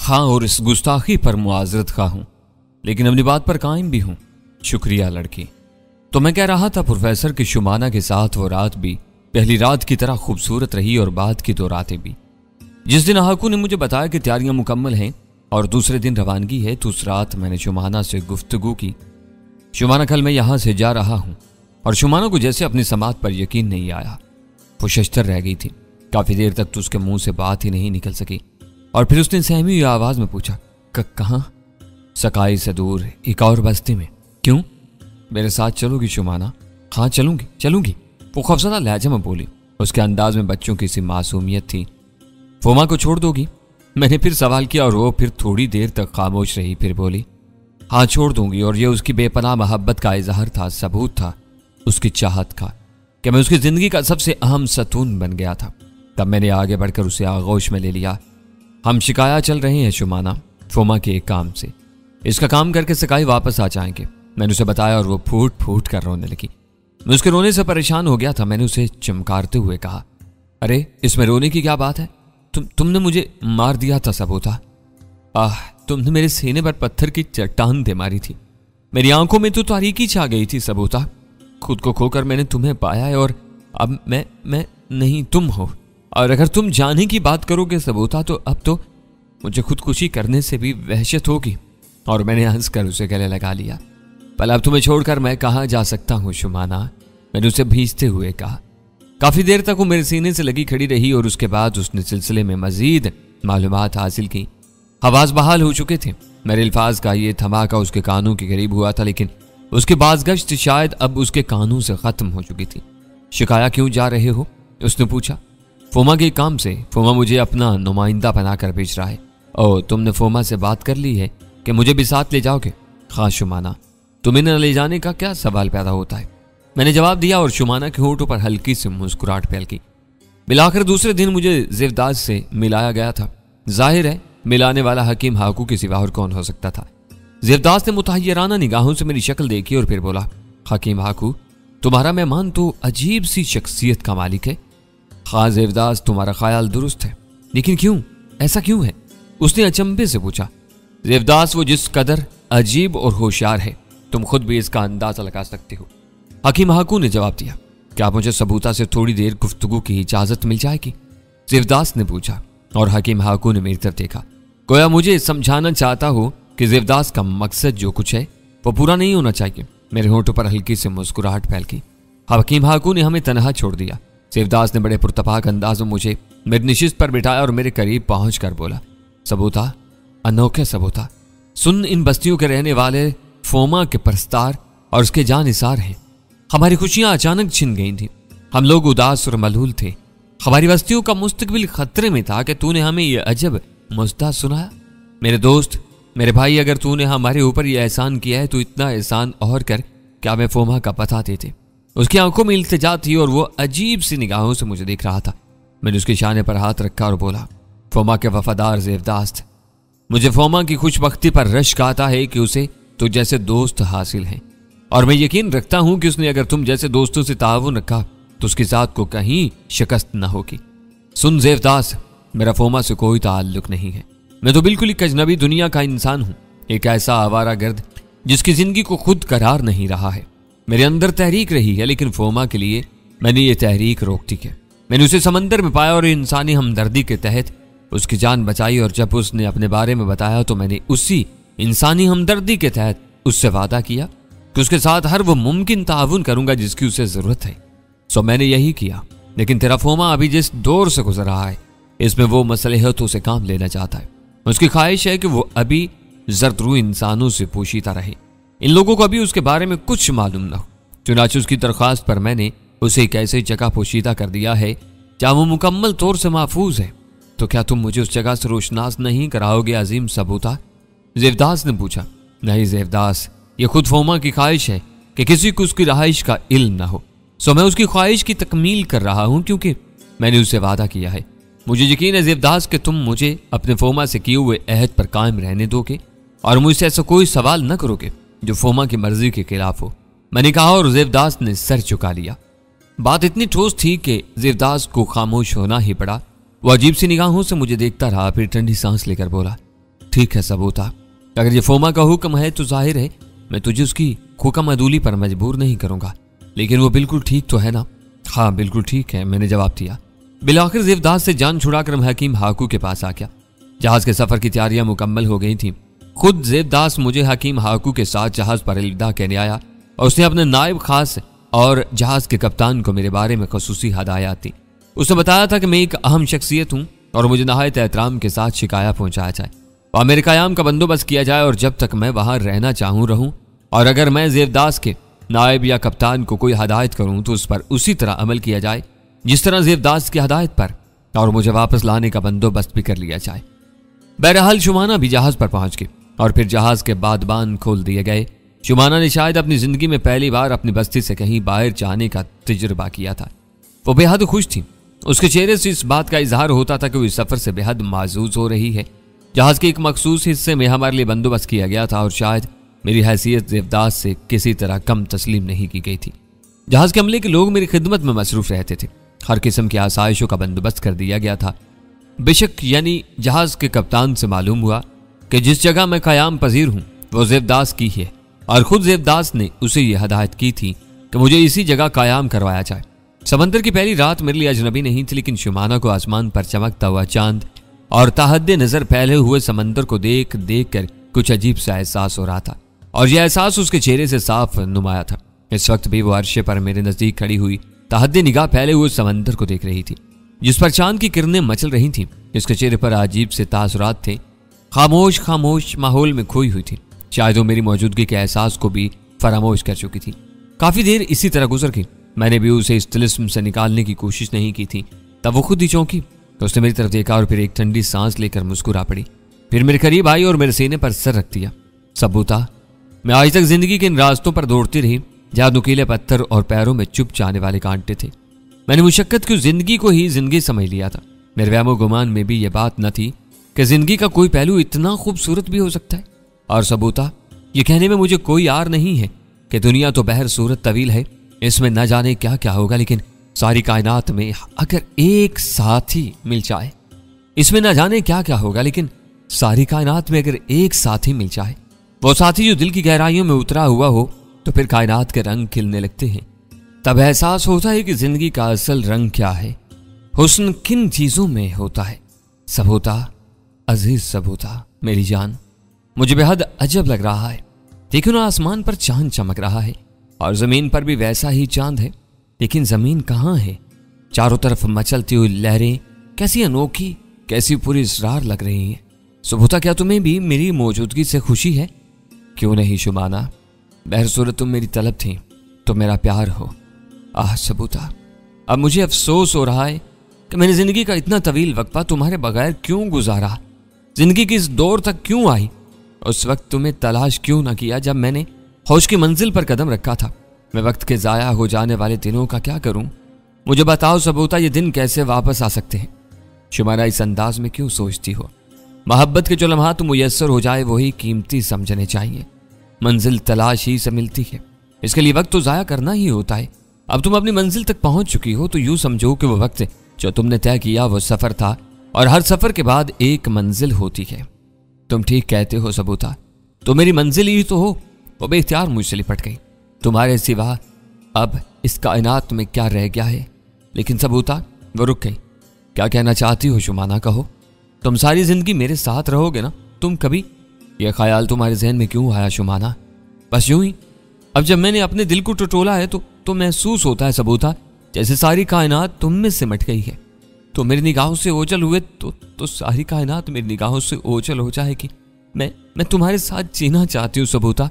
हाँ, और इस गुस्ताखी पर मुआजरत खा हूं, लेकिन अपनी बात पर कायम भी हूं। शुक्रिया लड़की। तो मैं कह रहा था, प्रोफेसर की शुमाना के साथ वो रात भी पहली रात की तरह खूबसूरत रही और बाद की 2 रातें भी। जिस दिन हाकू ने मुझे बताया कि तैयारियां मुकम्मल हैं और दूसरे दिन रवानगी है, तो उस रात मैंने शुमाना से गुफ्तगू की। शुमाना, कल मैं यहां से जा रहा हूं। और शुमाना को जैसे अपनी समात पर यकीन नहीं आया। वो शश्तर रह गई थी। काफी देर तक तो उसके मुंह से बात ही नहीं निकल सकी और फिर उसने सहमी हुई आवाज में पूछा, कहां? सकाई से दूर एक और बस्ती में। क्यों? मेरे साथ चलोगी शुमाना? हाँ चलूंगी चलूंगी, वो खौफजदा लहजे में बोली। उसके अंदाज में बच्चों की सी मासूमियत थी। फोमा को छोड़ दोगी? मैंने फिर सवाल किया और वो फिर थोड़ी देर तक खामोश रही, फिर बोली, हाँ छोड़ दूंगी। और ये उसकी बेपनाह मोहब्बत का इजहार था, सबूत था उसकी चाहत का कि मैं उसकी जिंदगी का सबसे अहम सतून बन गया था। तब मैंने आगे बढ़कर उसे आगोश में ले लिया। हम शिकाया चल रहे हैं शुमाना, फोमा के एक काम से। इसका काम करके सकाई वापस आ जाएंगे, मैंने उसे बताया और वो फूट फूट कर रोने लगी। मैं उसके रोने से परेशान हो गया था। मैंने उसे चमकारते हुए कहा, अरे इसमें रोने की क्या बात है? तुमने मुझे मार दिया था सबूता। तुमने मेरे सीने पर पत्थर की चट्टान दे मारी थी। मेरी आंखों में तो तारीकी छा गई थी सबूता। खुद को खोकर मैंने तुम्हें पाया है और अब मैं नहीं, तुम हो। और अगर तुम जाने की बात करोगे सबूता, तो अब तो मुझे खुदकुशी करने से भी वहशत होगी। और मैंने हंसकर उसे गले लगा लिया। पर अब तुम्हें छोड़कर मैं कहाँ जा सकता हूँ शुमाना, मैंने उसे भींचते हुए कहा। काफी देर तक वो मेरे सीने से लगी खड़ी रही और उसके बाद उसने सिलसिले में मजीद मालूमात हासिल की। हवास बहाल हो चुके थे। मेरे अल्फाज का ये धमाका उसके कानों के करीब हुआ था, लेकिन उसकी बाज़गश्त शायद अब उसके कानों से खत्म हो चुकी थी। शिकाया क्यों जा रहे हो? उसने पूछा। फोमा के काम से। फोमा मुझे अपना नुमाइंदा बनाकर भेज रहा है। ओ, तुमने फोमा से बात कर ली है कि मुझे भी साथ ले जाओगे? हाँ शुमाना, तुम्हें न ले जाने का क्या सवाल पैदा होता है, मैंने जवाब दिया और शुमाना के होठों पर हल्की सी मुस्कुराहट फैलकी। मिलाकर दूसरे दिन मुझे ज़ेवदास से मिलाया गया था। जाहिर है मिलाने वाला हकीम हाकू के सिवा और कौन हो सकता था। ज़ेवदास ने मुतहय्यराना निगाहों से मेरी शक्ल देखी और फिर बोला, हकीम हाकू, तुम्हारा मेहमान तो अजीब सी शख्सियत का मालिक है। हाँ ज़ेवदास, तुम्हारा ख्याल दुरुस्त है, लेकिन क्यों? ऐसा क्यों है? उसने अचंभे से पूछा। ज़ेवदास, वो जिस कदर अजीब और होशियार है, तुम खुद भी इसका अंदाजा लगा सकते हो। हकीम हाकू ने जवाब दिया। क्या मुझे सबूता से थोड़ी देर गुफ्तगू की इजाजत मिल जाएगी? ज़ेवदास ने पूछा और हकीम हाकू ने मेरी तरफ देखा। गोया मुझे समझाना चाहता हो कि ज़ेवदास का मकसद जो कुछ है वो पूरा नहीं होना चाहिए। मेरे होठों पर हल्की से मुस्कुराहट फैलकी। हकीम हाकू ने हमें तनहा छोड़ दिया। ज़ेवदास ने बड़े पुरतपाक अंदाज में मुझे मेरी निशिस्त पर बिठाया और मेरे करीब पहुंच कर बोला, सबूता, अनोखे सबूता, सुन, इन बस्तियों के रहने वाले फोमा के परस्तार और उसके जानिसार हैं। हमारी खुशियां अचानक छिन गई थी। हम लोग उदास और मलूल थे। हमारी बस्तियों का मुस्तकबिल खतरे में था कि तूने हमें यह अजब मुस्दा सुनाया। मेरे दोस्त, मेरे भाई, अगर तूने हमारे ऊपर यह एहसान किया है तो इतना एहसान और कर, क्या मैं फोमा का पता देते। उसकी आंखों में इल्तिजा थी और वो अजीब सी निगाहों से मुझे देख रहा था। मैंने उसके शाने पर हाथ रखा और बोला, फोमा के वफादार ज़ेवदास, मुझे फोमा की खुशबख्ती पर रश्क आता है कि उसे तो जैसे दोस्त हासिल हैं, और मैं यकीन रखता हूं कि उसने अगर तुम जैसे दोस्तों से ताउन रखा तो उसकी जात को कहीं शिकस्त न होगी। सुन ज़ेवदास, मेरा फोमा से कोई ताल्लुक नहीं है। मैं तो बिल्कुल ही अजनबी दुनिया का इंसान हूं, एक ऐसा आवारा गर्द जिसकी जिंदगी को खुद करार नहीं रहा है। मेरे अंदर तहरीक रही है, लेकिन फोमा के लिए मैंने ये तहरीक रोक दी है। मैंने उसे समंदर में पाया और इंसानी हमदर्दी के तहत उसकी जान बचाई, और जब उसने अपने बारे में बताया तो मैंने उसी इंसानी हमदर्दी के तहत उससे वादा किया कि उसके साथ हर वो मुमकिन ताउन करूंगा जिसकी उसे जरूरत है। सो मैंने यही किया। लेकिन तेरा फोमा अभी जिस दौर से गुजर रहा है, इसमें वो मसलहतों से काम लेना चाहता है। उसकी ख्वाहिश है कि वो अभी जरदरू इंसानों से पोशीता रहे। इन लोगों को अभी उसके बारे में कुछ मालूम न हो। चुनांचे उसकी दरख्वास्त पर मैंने उसे एक ऐसी जगह पोशीदा कर दिया है जहाँ वो मुकम्मल तौर से महफूज है। तो क्या तुम मुझे उस जगह से रोशनास नहीं कराओगे अजीम सबूता? ज़ेवदास ने पूछा। नहीं ज़ेवदास, ये खुद फोमा की ख्वाहिश है कि किसी को उसकी रहाइश का इल्म ना हो। सो मैं उसकी ख्वाहिश की तकमील कर रहा हूं, क्योंकि मैंने उससे वादा किया है। मुझे यकीन है ज़ेवदास कि तुम मुझे अपने फोमा से किए हुए अहद पर कायम रहने दोगे और मुझसे ऐसा कोई सवाल न करोगे जो फोमा की मर्जी के खिलाफ हो। मैंने कहा और ज़ेवदास ने सर झुका लिया। बात इतनी ठोस थी कि ज़ेवदास को खामोश होना ही पड़ा। वो अजीब सी निगाहों से मुझे देखता रहा, फिर ठंडी सांस लेकर बोला, ठीक है सबूता, अगर ये फोमा का हुक्म है तो जाहिर है मैं तुझे उसकी हुक्म अदूली पर मजबूर नहीं करूंगा, लेकिन वो बिल्कुल ठीक तो है ना? हाँ बिल्कुल ठीक है, मैंने जवाब दिया। बिलाखिर ज़ेवदास से जान छुड़ाकर मैं हकीम हाकू के पास आ गया। जहाज के सफर की तैयारियां मुकम्मल हो गई थी। खुद ज़ेवदास मुझे हकीम हाकू के साथ जहाज पर अलविदा कहने आया और उसने अपने नायब खास और जहाज के कप्तान को मेरे बारे में खसूसी हदायत दी। उसने बताया था कि मैं एक अहम शख्सियत हूँ और मुझे नहायत एहतराम के साथ शिकाया पहुंचाया जाए, वहाँ मेरे कयाम का बंदोबस्त किया जाए और जब तक मैं वहां रहना चाहूँ रहूँ, और अगर मैं ज़ेवदास के नायब या कप्तान को कोई हदायत करूँ तो उस पर उसी तरह अमल किया जाए जिस तरह ज़ेवदास की हदायत पर, और मुझे वापस लाने का बंदोबस्त भी कर लिया जाए। बहरहाल शुमाना भी जहाज पर पहुंच गई और फिर जहाज के बादबान खोल दिए गए। शुमाना ने शायद अपनी जिंदगी में पहली बार अपनी बस्ती से कहीं बाहर जाने का तजुर्बा किया था। वो बेहद खुश थी। उसके चेहरे से इस बात का इजहार होता था कि वो इस सफर से बेहद माजूज हो रही है। जहाज के एक मखसूस हिस्से में हमारे लिए बंदोबस्त किया गया था और शायद मेरी हैसियत ज़ेवदास से किसी तरह कम तस्लीम नहीं की गई थी। जहाज के अमले के लोग मेरी खिदमत में मसरूफ रहते थे। हर किस्म की आसाइशों का बंदोबस्त कर दिया गया था। बेशक यानी जहाज के कप्तान से मालूम हुआ कि जिस जगह मैं कयाम पजीर हूँ वो ज़ेवदास की है और खुद ज़ेवदास ने उसे यह हदायत की थी कि मुझे इसी जगह कयाम करवाया जाए। समंदर की पहली रात मेरे लिए अजनबी नहीं थी, लेकिन शुमाना को आसमान पर चमकता हुआ चांद और ताहद्दे नजर फैले हुए समंदर को देख देख कर कुछ अजीब सा एहसास हो रहा था और यह एहसास उसके चेहरे से साफ नुमाया था। इस वक्त भी वो अर्शे पर मेरे नजदीक खड़ी हुई ताहद्दे निगाह फैले हुए समंदर को देख रही थी जिस पर चांद की किरणें मचल रही थीं। इसके चेहरे पर अजीब से तासुरात थे। खामोश खामोश माहौल में खोई हुई थी। शायद वो मेरी मौजूदगी के एहसास को भी फरामोश कर चुकी थी। काफी देर इसी तरह गुजर गई। मैंने भी उसे इस तिलिस्म से निकालने की कोशिश नहीं की थी। तब वो खुद ही चौंकी तो उसने मेरी तरफ देखा और फिर एक ठंडी सांस लेकर मुस्कुरा पड़ी। फिर मेरे करीब आई और मेरे सीने पर सर रख दिया। सबूता, मैं आज तक जिंदगी के इन रास्तों पर दौड़ती रही जहां नुकीले पत्थर और पैरों में चुप जाने वाले कांटे थे। मैंने मुशक्कत की जिंदगी को ही जिंदगी समझ लिया था। मेरे वहमो गुमान में भी यह बात न थी कि जिंदगी का कोई पहलू इतना खूबसूरत भी हो सकता है। और सबूता, ये कहने में मुझे कोई आर नहीं है कि दुनिया तो बहर सूरत तवील है, इसमें न जाने क्या क्या होगा, लेकिन सारी कायनात में अगर एक साथी मिल जाए, इसमें न जाने क्या क्या होगा, लेकिन सारी कायनात में अगर एक साथी मिल जाए, वो साथी जो दिल की गहराइयों में उतरा हुआ हो, तो फिर कायनात के रंग खिलने लगते हैं। तब एहसास होता है कि जिंदगी का असल रंग क्या है, हुस्न किन चीजों में होता है। सबूता, अजीज सबूता, मेरी जान, मुझे बेहद अजब लग रहा है। देखो ना, आसमान पर चांद चमक रहा है और जमीन पर भी वैसा ही चांद है, लेकिन जमीन कहाँ है? चारों तरफ मचलती हुई लहरें कैसी अनोखी, कैसी पूरी इसरार लग रही हैं। सबूता, क्या तुम्हें भी मेरी मौजूदगी से खुशी है? क्यों नहीं शुमाना, बहरसूरत तुम मेरी तलब थी तो मेरा प्यार हो। आह सबूता, अब मुझे अफसोस हो रहा है कि मैंने जिंदगी का इतना तवील वक्फा तुम्हारे बगैर क्यों गुजारा, जिंदगी की इस दौर तक क्यों आई, उस वक्त तुम्हें तलाश क्यों ना किया जब मैंने होश की मंजिल पर कदम रखा था। मैं वक्त के जाया हो जाने वाले दिनों का क्या करूं? मुझे बताओ सबूता, ये दिन कैसे वापस आ सकते हैं? शुमाना, इस अंदाज में क्यों सोचती हो? मोहब्बत के जो लम्हात मुयस्सर हो जाए वही कीमती समझने चाहिए। मंजिल तलाश ही से मिलती है, इसके लिए वक्त तो जाया करना ही होता है। अब तुम अपनी मंजिल तक पहुंच चुकी हो तो यूं समझो कि वो वक्त जो तुमने तय किया वो सफर था और हर सफर के बाद एक मंजिल होती है। तुम ठीक कहते हो सबूता, तो मेरी मंजिल ही तो हो। वो बेख्तियार मुझसे लिपट गई। तुम्हारे सिवा अब इस कायनात में क्या रह गया है? लेकिन सबूता, वो रुक गई। क्या कहना चाहती हो शुमाना, कहो। तुम सारी जिंदगी मेरे साथ रहोगे ना? तुम कभी, यह ख्याल तुम्हारे जहन में क्यों आया शुमाना? बस यूं ही। अब जब मैंने अपने दिल को टटोला है तो महसूस होता है सबूता जैसे सारी कायनात तुम में सिमट गई है। तो मेरी निगाहों से ओझल हुए तो सारी कायनात मेरी निगाहों से ओझल हो जाएगी। मैं तुम्हारे साथ जीना चाहती हूँ सबूता,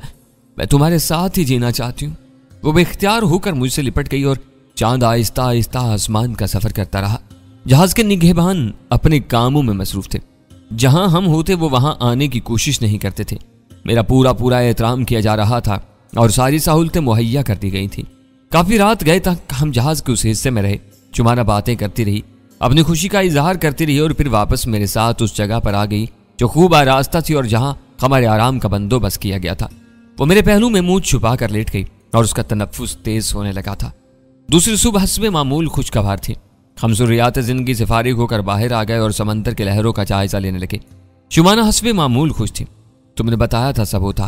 मैं तुम्हारे साथ ही जीना चाहती हूँ। वो बेख्तियार होकर मुझसे लिपट गई और चांद आहिस्ता आहिस्ता आसमान का सफर करता रहा। जहाज के निगहबान अपने कामों में मसरूफ थे। जहां हम होते वो वहां आने की कोशिश नहीं करते थे। मेरा पूरा एहतराम किया जा रहा था और सारी सहूलतें मुहैया कर दी गई थी। काफी रात गए तक हम जहाज के उस हिस्से में रहे। शुमाना बातें करती रही, अपनी खुशी का इजहार करती रही और फिर वापस मेरे साथ उस जगह पर आ गई जो खूब आरास्ता थी और जहां हमारे आराम का बंदोबस्त किया गया था। वो मेरे पहलू में मुंह छुपा कर लेट गई और उसका तनफ्फुस तेज होने लगा था। दूसरी सुबह हस्बे मामूल खुशगवार थी। हम ज़रूरियात जिंदगी से फारिग होकर बाहर आ गए और समंदर के लहरों का जायजा लेने लगे। शुमाना हस्बे मामूल खुश थी। तुमने बताया था सबूता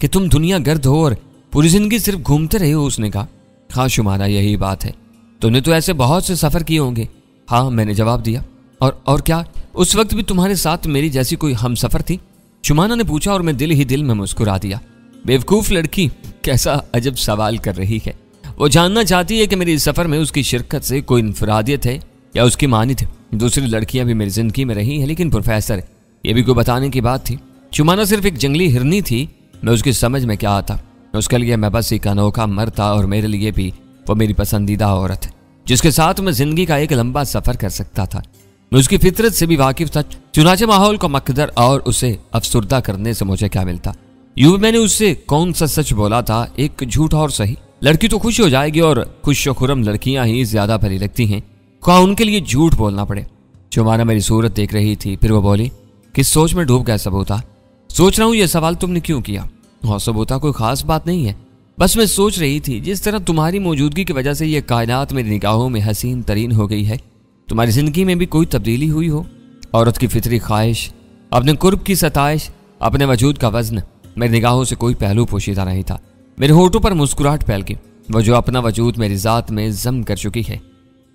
कि तुम दुनिया गर्द हो और पूरी जिंदगी सिर्फ घूमते रहे हो। उसने कहा, हाँ शुमाना यही बात है, तुमने तो ऐसे बहुत से सफर किए होंगे। हाँ मैंने जवाब दिया। और क्या उस वक्त भी तुम्हारे साथ मेरी जैसी कोई हम सफर थी? शुमाना ने पूछा और मैं दिल ही दिल में मुस्कुरा दिया। बेवकूफ लड़की कैसा अजब सवाल कर रही है। वो जानना चाहती है कि मेरे इस सफर में उसकी शिरकत से कोई इनफरादियत है या उसकी मानित है। दूसरी लड़कियां भी मेरी जिंदगी में रही हैं, लेकिन प्रोफेसर ये भी कोई बताने की बात थी। शुमाना सिर्फ एक जंगली हिरनी थी, मैं उसकी समझ में क्या आता। उसके लिए मैं बस एक अनोखा मर्द था और मेरे लिए भी वो मेरी पसंदीदा औरत है जिसके साथ मैं जिंदगी का एक लंबा सफर कर सकता था। मैं उसकी फितरत से भी वाकिफ था, चुनाचे माहौल को मकदर और उसे अफसुर्दा करने से मुझे क्या मिलता। यूं मैंने उससे कौन सा सच बोला था, एक झूठ और सही। लड़की तो खुश हो जाएगी और खुश खुरम लड़कियां ही ज्यादा भली लगती हैं, क्या उनके लिए झूठ बोलना पड़े। शुमाना मेरी सूरत देख रही थी, फिर वो बोली, किस सोच में डूब गया सबूता? सोच रहा हूं ये सवाल तुमने क्यों किया? हाँ सबूता कोई खास बात नहीं है, बस मैं सोच रही थी जिस तरह तुम्हारी मौजूदगी की वजह से ये कायनात मेरी निगाहों में हसीन तरीन हो गई है, तुम्हारी जिंदगी में भी कोई तब्दीली हुई हो। औरत की फितरी ख्वाहिश, अपने कुर्ब की सताइश, अपने वजूद का वजन, मेरी निगाहों से कोई पहलू पोशीदा नहीं था। मेरे होठों पर मुस्कुराहट फैल गई। वो जो अपना वजूद मेरी जात में जम कर चुकी है,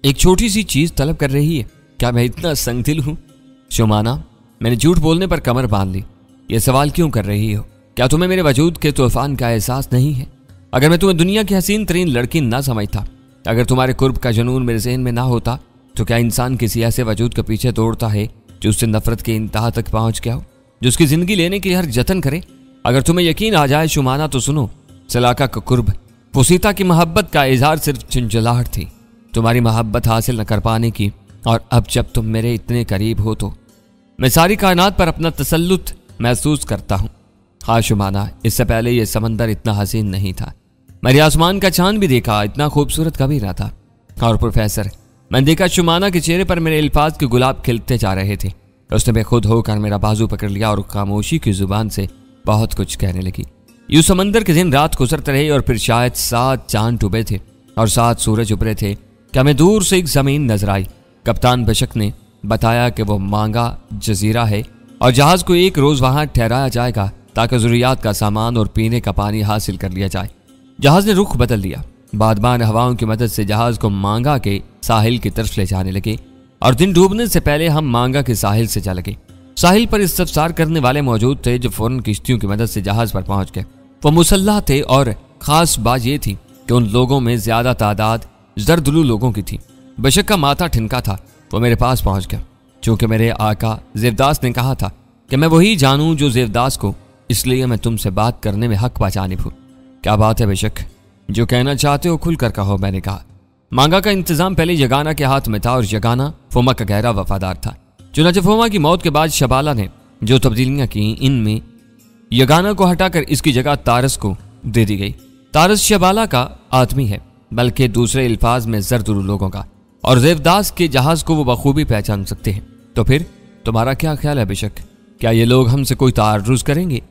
एक छोटी सी चीज तलब कर रही है। क्या मैं इतना संगदिल हूं? शुमाना मैंने झूठ बोलने पर कमर बांध ली। यह सवाल क्यों कर रही हो? क्या तुम्हें मेरे वजूद के तूफान का एहसास नहीं है? अगर मैं तुम्हें दुनिया की हसीन तरीन लड़की ना समझता, अगर तुम्हारे कुर्ब का जुनून मेरे ज़हन में ना होता, तो क्या इंसान किसी ऐसे वजूद के पीछे दौड़ता है जो उससे नफरत के इंतहा तक पहुंच गया हो, जो उसकी जिंदगी लेने की हर जतन करे? अगर तुम्हें यकीन आ जाए शुमाना तो सुनो, सलाका का कुर्ब, फुसीता की मोहब्बत का इजहार सिर्फ झुंझलाहट थी, तुम्हारी मोहब्बत हासिल न कर पाने की। और अब जब तुम मेरे इतने करीब हो तो मैं सारी कायनात पर अपना तसल्लुत महसूस करता हूँ। हाँ शुमाना, इससे पहले यह समंदर इतना हसीन नहीं था। मैंने आसमान का चांद भी देखा, इतना खूबसूरत कभी ना था। और प्रोफेसर मैंने देखा शुमाना के चेहरे पर मेरे अल्फाज के गुलाब खिलते जा रहे थे। उसने बेखुद होकर मेरा बाजू पकड़ लिया और खामोशी की जुबान से बहुत कुछ कहने लगी। यूं समंदर के दिन रात गुजरते रहे और फिर शायद 7 चांद डूबे थे और 7 सूरज उभरे थे। क्या मैं दूर से एक जमीन नजर आई। कप्तान बशक ने बताया कि वो मांगा जजीरा है और जहाज को एक रोज वहां ठहराया जाएगा ताकि जरूरियात का सामान और पीने का पानी हासिल कर लिया जाए। जहाज ने रुख बदल लिया। बादबान हवाओं की मदद से जहाज को मांगा के साहिल की तरफ ले जाने लगे और दिन डूबने से पहले हम मांगा के साहिल से जा लगे। साहिल पर इस्तफसार करने वाले मौजूद थे जो फौरन किश्तियों की मदद से जहाज पर पहुंच गए। वो मुसल्लह थे और खास बात यह थी कि उन लोगों में ज्यादा तादाद जरदुलू लोगों की थी। बशक का माथा ठिनका था। वो मेरे पास पहुंच गया। चूंकि मेरे आका ज़ेवदास ने कहा था कि मैं वही जानूं जो ज़ेवदास को, इसलिए मैं तुमसे बात करने में हक पहचानी हूं। क्या बात है बेशक, जो कहना चाहते हो खुलकर कहो, मैंने कहा। मांगा का इंतजाम पहले यगाना के हाथ में था और यगाना फोमा का गहरा वफादार था। चुनांचे फोमा की मौत के बाद शबाला ने जो तब्दीलियां की, इनमें यगाना को हटाकर इसकी जगह तारस को दे दी गई। तारस शबाला का आदमी है, बल्कि दूसरे अल्फाज में जरदुलू लोगों का, और ज़ेवदास के जहाज को वो बखूबी पहचान सकते हैं। तो फिर तुम्हारा क्या ख्याल है बेशक? क्या ये लोग हमसे कोई तारुज़ करेंगे?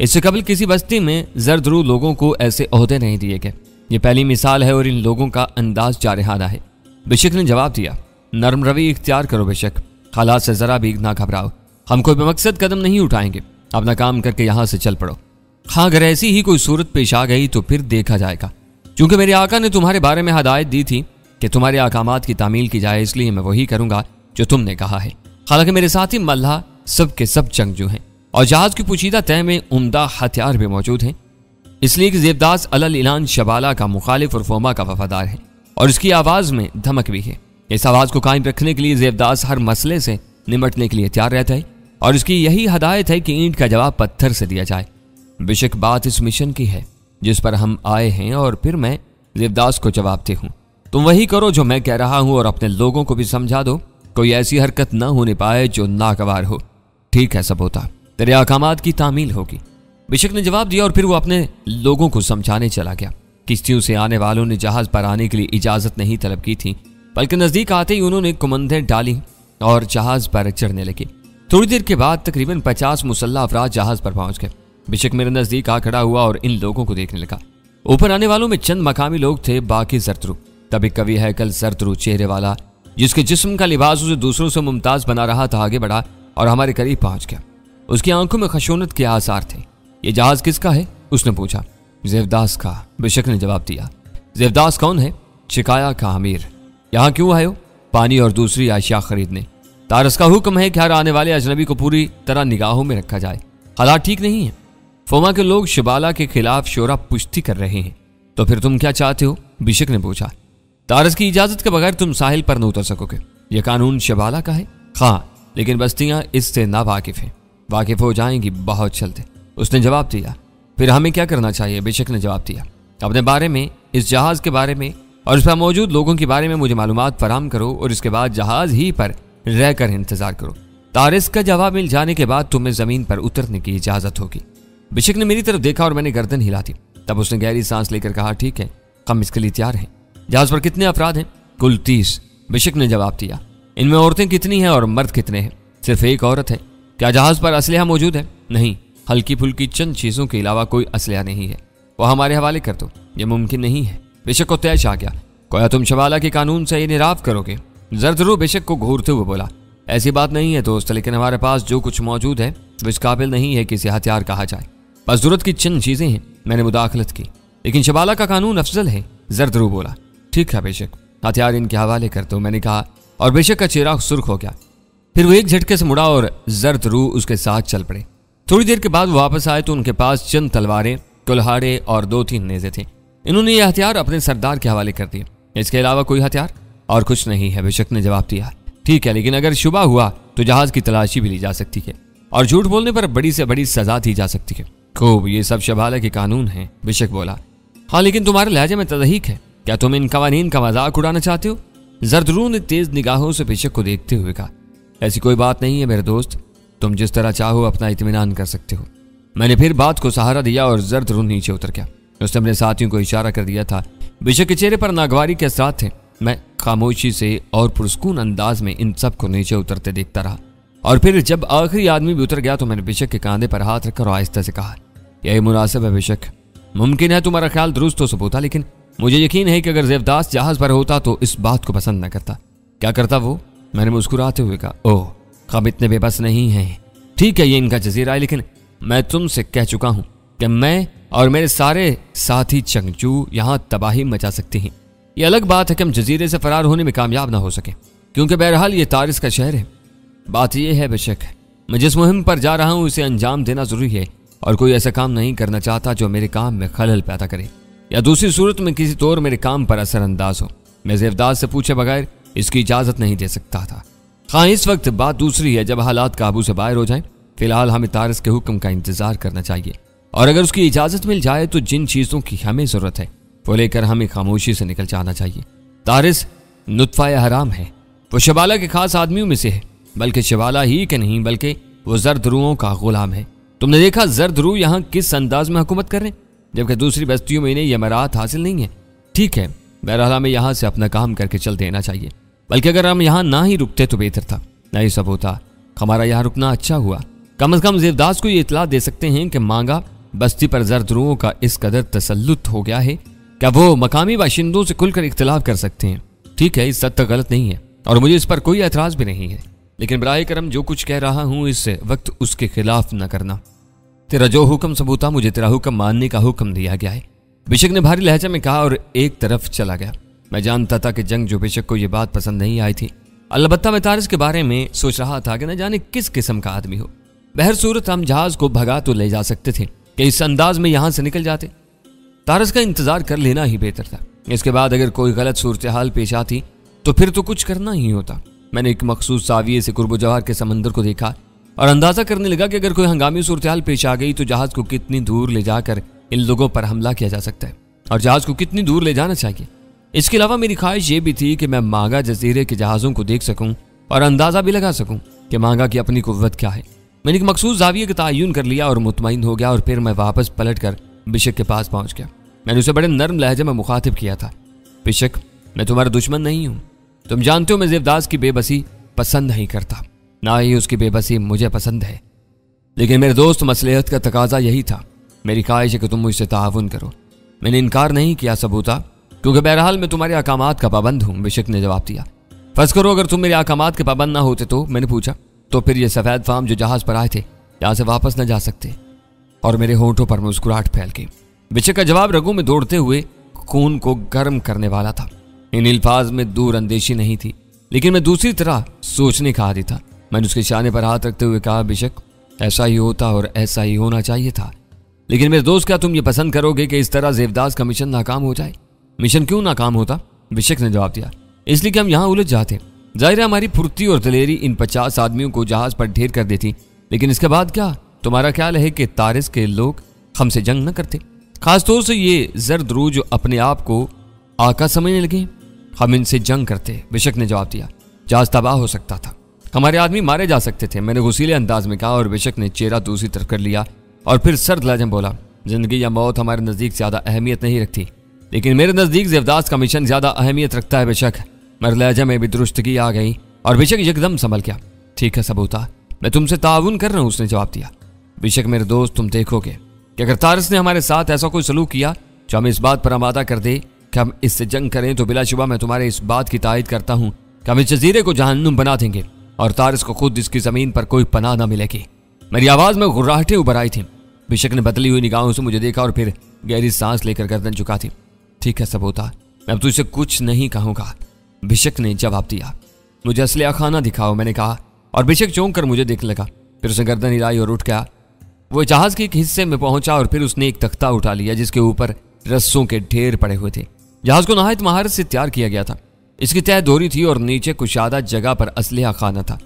इससे कबल किसी बस्ती में जरदुलू लोगों को ऐसे ओहदे नहीं दिए गए। ये पहली मिसाल है और इन लोगों का अंदाज जारहाना है। बेशक ने जवाब दिया, नरम रवि इख्तियार करो बेशक, हालात से जरा भी ना घबराओ। हम कोई बेमकसद कदम नहीं उठाएंगे, अपना काम करके यहाँ से चल पड़ो। हाँ अगर ऐसी ही कोई सूरत पेश आ गई तो फिर देखा जाएगा। क्योंकि मेरे आका ने तुम्हारे बारे में हदायत दी थी कि तुम्हारे अहकामात की तामील की जाए, इसलिए मैं वही करूंगा जो तुमने कहा है। हालांकि मेरे साथी मल्लाह सब के सब जंगजू हैं और जहाज की पोशीदा तह में उम्दा हथियार भी मौजूद हैं, इसलिए कि ज़ेवदास अलल इलान शबाला का मुखालिफ और फोमा का वफादार है और इसकी आवाज़ में धमक भी है। इस आवाज़ को कायम रखने के लिए ज़ेवदास हर मसले से निमटने के लिए तैयार रहता है और इसकी यही हदायत है कि ईंट का जवाब पत्थर से दिया जाए। बेशक बात इस मिशन की है जिस पर हम आए हैं और फिर मैं ज़ेवदास को जवाब दे हूँ, तुम वही करो जो मैं कह रहा हूँ और अपने लोगों को भी समझा दो, कोई ऐसी हरकत न होने पाए जो नागवार हो। ठीक है सबूता, तेरे अहकामात की तामील होगी। बेशक ने जवाब दिया और फिर वो अपने लोगों को समझाने चला गया। किश्तियों से आने वालों ने जहाज पर आने के लिए इजाजत नहीं तलब की थी, बल्कि नजदीक आते ही उन्होंने कुमंदें डाली और जहाज पर चढ़ने लगे। थोड़ी देर के बाद तकरीबन 50 मुसल्लह अफराद जहाज पर पहुंच गए। बेशक मेरे नजदीक आ खड़ा हुआ और इन लोगों को देखने लगा। ऊपर आने वालों में चंद मकामी लोग थे, बाकी जरदुलू। तभी कवि हैकल जरदुलू चेहरे वाला, जिसके जिस्म का लिबास उसे दूसरों से मुमताज बना रहा था, आगे बढ़ा और हमारे करीब पहुंच गया। उसकी आंखों में खशोनत के आसार थे। ये जहाज किसका है? उसने पूछा। ज़ेवदास का, बिशक ने जवाब दिया। ज़ेवदास कौन है? शिकाया का अमीर। यहाँ क्यों आए हो? पानी और दूसरी अशिया खरीदने। तारस का हुक्म है कि हर आने वाले अजनबी को पूरी तरह निगाहों में रखा जाए। हालात ठीक नहीं है। फोमा के लोग शबाला के खिलाफ शोरा पुश्ती कर रहे हैं। तो फिर तुम क्या चाहते हो? बिशक ने पूछा। तारस की इजाजत के बगैर तुम साहिल पर न उतर सकोगे। यह कानून शबाला का है। हाँ, लेकिन बस्तियां इससे ना वाकिफ हैं। वाकिफ हो जाएंगी बहुत जल्द, उसने जवाब दिया। फिर हमें क्या करना चाहिए? बिशक ने जवाब दिया। अपने बारे में, इस जहाज के बारे में और इस पर मौजूद लोगों के बारे में मुझे मालूमात फराहम करो और इसके बाद जहाज ही पर रहकर इंतजार करो। तारिस का जवाब मिल जाने के बाद तुम्हें जमीन पर उतरने की इजाजत होगी। बिशक ने मेरी तरफ देखा और मैंने गर्दन हिला दी। तब उसने गहरी सांस लेकर कहा, ठीक है, हम इसके लिए तैयार हैं। जहाज पर कितने अफराद हैं? कुल 30। बिशक ने जवाब दिया। इनमें औरतें कितनी हैं और मर्द कितने हैं? सिर्फ एक औरत है। क्या जहाज पर असलहा मौजूद है? नहीं, हल्की फुल्की चंद चीजों के अलावा कोई असलहा नहीं है। वो हमारे हवाले कर दो। यह मुमकिन नहीं है। बिशक को तैश आ गया। कोया तुम शबाला के कानून से इनराफ करोगे? जरदरू बिशक को घूरते हुए बोला, ऐसी बात नहीं है दोस्त, लेकिन हमारे पास जो कुछ मौजूद है वो इस काबिल नहीं है कि इसे हथियार कहा जाए। बस जरूरत की चंद चीजें हैं। मैंने मुदाखलत की। लेकिन शबाला का कानून अफजल है। जरदरू बोला। ठीक है बेशक, हथियार इनके हवाले कर दो, मैंने कहा, और बेशक का चेहरा सुर्ख हो गया। फिर वो एक झटके से मुड़ा और जरदरू उसके साथ चल पड़े। थोड़ी देर के बाद वो वापस आए तो उनके पास चंद तलवारें, कुल्हाड़े और 2-3 नेज़े थे। इन्होंने ये हथियार अपने सरदार के हवाले कर दिए। इसके अलावा कोई हथियार और कुछ नहीं है। बेशक ने जवाब दिया। ठीक है, लेकिन अगर शुबा हुआ तो जहाज की तलाशी भी ली जा सकती है और झूठ बोलने पर बड़ी से बड़ी सजा दी जा सकती है। खूब, ये सब शबाला के कानून हैं। बिशक बोला। हाँ, लेकिन तुम्हारे लहजे में तदहीक है। क्या तुम इन कवानीन का मजाक उड़ाना चाहते हो? जरदरू ने तेज निगाहों से बिशक को देखते हुए कहा, ऐसी कोई बात नहीं है मेरे दोस्त, तुम जिस तरह चाहो अपना इत्मीनान कर सकते हो। मैंने फिर बात को सहारा दिया और जरदरू नीचे उतर गया। उसने अपने साथियों को इशारा कर दिया था। बिशक के चेहरे पर नागवारी के असरात थे। मैं खामोशी से और पुरस्कून अंदाज में इन सब को नीचे उतरते देखता रहा और फिर जब आखिरी आदमी भी उतर गया तो मैंने बिशक के कांधे पर हाथ रखकर आहिस्ता से कहा, यही मुनासिब है बिशक। मुमकिन है तुम्हारा ख्याल दुरुस्त हो सबूता, लेकिन मुझे यकीन है कि अगर ज़ेवदास जहाज पर होता तो इस बात को पसंद न करता। क्या करता वो? मैंने मुस्कुराते हुए कहा, ओह, हम इतने बेबस नहीं हैं। ठीक है, ये इनका जजीरा है, लेकिन मैं तुमसे कह चुका हूं कि मैं और मेरे सारे साथी चंगचू यहां तबाही मचा सकते हैं। ये अलग बात है कि हम जजीरे से फरार होने में कामयाब ना हो सके, क्योंकि बहरहाल ये तारिस का शहर है। बात यह है बेशक, मैं जिस मुहिम पर जा रहा हूं उसे अंजाम देना जरूरी है और कोई ऐसा काम नहीं करना चाहता जो मेरे काम में खलल पैदा करे या दूसरी सूरत में किसी तौर मेरे काम पर असरअंदाज हो। मैं ज़ेवदास से पूछे बगैर इसकी इजाजत नहीं दे सकता था। हाँ, इस वक्त बात दूसरी है, जब हालात काबू से बाहर हो जाएं। फिलहाल हमें तारिस के हुक्म का इंतजार करना चाहिए और अगर उसकी इजाजत मिल जाए तो जिन चीजों की हमें जरूरत है वो लेकर हमें खामोशी से निकल जाना चाहिए। तारिस नुत्फा हराम है। वो शबाला के खास आदमियों में से है, बल्कि शबाला ही के नहीं बल्कि वो जरदरुओं का गुलाम है। तुमने देखा जरदरू यहाँ किस अंदाज में हुकूमत कर रहे हैं, जबकि दूसरी बस्तियों में इन्हें यह मराहत हासिल नहीं है। ठीक है, बहरहाल हमें यहाँ से अपना काम करके चल देना चाहिए, बल्कि अगर हम यहाँ ना ही रुकते तो बेहतर था। नहीं सब होता, हमारा यहाँ रुकना अच्छा हुआ। कम से कम ज़ेवदास को ये इतला दे सकते हैं कि मांगा बस्ती पर जरदरुओं का इस कदर तसल्लुत हो गया है क्या वो मकामी बाशिंदों से खुलकर इख्तिलाफ कर सकते हैं। ठीक है, इस हद तक गलत नहीं है और मुझे इस पर कोई एतराज भी नहीं है, लेकिन बराए करम जो कुछ कह रहा हूं इस वक्त उसके खिलाफ न करना। तेरा जो हुक्म सबूता, मुझे तेरा हुक्म मानने का हुक्म दिया गया है, बिशक ने भारी लहजे में कहा और एक तरफ चला गया। मैं जानता था कि जंग जो बिशक को यह बात पसंद नहीं आई थी। अलबत्ता मैं तारिस के बारे में सोच रहा था कि न जाने किस किस्म का आदमी हो। बहर सूरत हम जहाज को भगा तो ले जा सकते थे कि इस अंदाज में यहां से निकल जाते। तारिस का इंतजार कर लेना ही बेहतर था। इसके बाद अगर कोई गलत सूरत हाल पेश आती तो फिर तो कुछ करना ही होता। मैंने एक मखसूस साविये से कुर्ब जवाहर के समंदर को देखा और अंदाजा करने लगा कि अगर कोई हंगामी सूरत हाल पेश आ गई तो जहाज को कितनी दूर ले जाकर इन लोगों पर हमला किया जा सकता है और जहाज को कितनी दूर ले जाना चाहिए। इसके अलावा मेरी ख्वाहिश ये भी थी कि मैं मांगा जजीरे के जहाज़ों को देख सकूं और अंदाजा भी लगा सकूं कि मांगा की अपनी कुव्वत क्या है। मैंने एक मखसूस जाविये का तयन कर लिया और मुतमईन हो गया और फिर मैं वापस पलट कर बिशक के पास पहुंच गया। मैंने उसे बड़े नर्म लहजे में मुखातिब किया था, बिशक मैं तुम्हारा दुश्मन नहीं हूं। तुम जानते हो मैं ज़ेवदास की बेबसी पसंद नहीं करता, ना ही उसकी बेबसी मुझे पसंद है, लेकिन मेरे दोस्त मसलहत का तकाजा यही था। मेरी ख्वाहिश है कि तुम मुझसे ताउन करो। मैंने इनकार नहीं किया सबूता, क्योंकि बहरहाल मैं तुम्हारे अहकामात का पाबंद हूं। बिशक ने जवाब दिया। फर्ज करो अगर तुम मेरे अहकामात के पाबंद ना होते तो, मैंने पूछा, तो फिर ये सफेद फार्म जो जहाज पर आए थे यहाँ से वापस न जा सकते। और मेरे होंठों पर मुस्कुराहट फैल गई। बिशक का जवाब रगों में दौड़ते हुए खून को गर्म करने वाला था। इन अल्फाज में दूर अंदेशी नहीं थी, लेकिन मैं दूसरी तरह सोचने का आदी था। मैंने उसके शाने पर हाथ रखते हुए कहा, बिशक ऐसा ही होता और ऐसा ही होना चाहिए था। लेकिन मेरे दोस्त, क्या तुम ये पसंद करोगे कि इस तरह ज़ेवदास का मिशन नाकाम हो जाए? मिशन क्यों नाकाम होता? बिशक ने जवाब दिया, इसलिए कि हम यहाँ उलझ जाते। जाहिर है हमारी फुर्ती और दलेरी इन 50 आदमियों को जहाज पर ढेर कर देती, लेकिन इसके बाद क्या? तुम्हारा ख्याल है कि तारिस के लोग हमसे जंग न करते? खासतौर से ये जर्द रूह जो अपने आप को आका समझने लगे, हम इनसे जंग करते। बिशक ने जवाब दिया, जहाज तबाह हो सकता था, हमारे आदमी मारे जा सकते थे। मैंने गुस्सीले अंदाज में कहा और बिशक ने चेहरा दूसरी तरफ कर लिया और फिर सर्द लहजे में बोला, जिंदगी या मौत हमारे नज़दीक ज़्यादा अहमियत नहीं रखती, लेकिन मेरे नज़दीक ज़ेवदास का मिशन ज़्यादा अहमियत रखता है। बिशक, मेरे लहजे में भी दुरुस्तगी आ गई और बिशक एकदम संभल गया। ठीक है सबूता, मैं तुमसे ताउन कर रहा हूँ, उसने जवाब दिया। बिशक मेरे दोस्त, तुम देखोगे कि अगर तारिस ने हमारे साथ ऐसा कोई सलूक किया जो हमें इस बात पर आमादा कर दे कि हम इससे जंग करें, तो बिलाशुबा मैं तुम्हारे इस बात की तायद करता हूँ कि हम इस जजीरे को जहन्नुम बना देंगे और तारिस को खुद इसकी जमीन पर कोई पनाह न मिलेगी। मेरी आवाज में गुर्राहटें उभर आई थी। बिशक ने बदली हुई निगाहों से मुझे देखा और फिर गहरी सांस लेकर गर्दन झुका थी। ठीक है सबूता, मैं अब तुझसे कुछ नहीं कहूंगा, बिशक ने जवाब दिया। मुझे असलिया खाना दिखाओ, मैंने कहा, और बिशक चौंक कर मुझे देखने लगा। फिर उसने गर्दन हिलाई और उठ गया। वो जहाज के एक हिस्से में पहुंचा और फिर उसने एक तख्ता उठा लिया जिसके ऊपर रस्सों के ढेर पड़े हुए थे। जहाज को नहायत महारत से तैयार किया गया था। इसकी तह दोहरी थी और नीचे कुशादा जगह पर असलिया खाना था।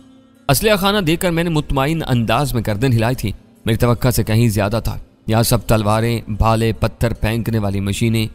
असलिया खाना देखकर मैंने मुतमाइन अंदाज में गर्दन हिलाई थी। मेरी तवक्का से कहीं ज्यादा था। यहाँ सब तलवारें, भाले, पत्थर फेंकने वाली मशीनें,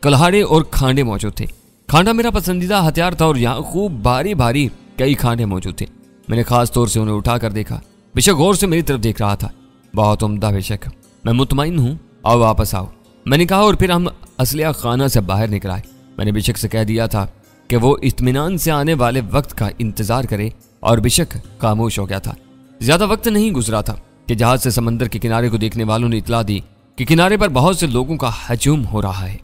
कल्हाड़े और खांडे मौजूद थे। खांडा मेरा पसंदीदा हथियार था और यहाँ खूब भारी भारी कई खांडे मौजूद थे। मैंने खास तौर से उन्हें उठाकर देखा। बिशक गौर से मेरी तरफ देख रहा था। बहुत उम्दा बिशक, मैं मुतमईन हूँ, आओ वापस आओ, मैंने कहा और फिर हम असलिया खाना से बाहर निकल आए। मैंने बिशक से कह दिया था कि वो इत्मीनान से आने वाले वक्त का इंतजार करे और बिशक खामोश हो गया था। ज्यादा वक्त नहीं गुजरा था कि जहाज से समंदर के किनारे को देखने वालों ने इतला दी कि किनारे पर बहुत से लोगों का हजूम हो रहा है।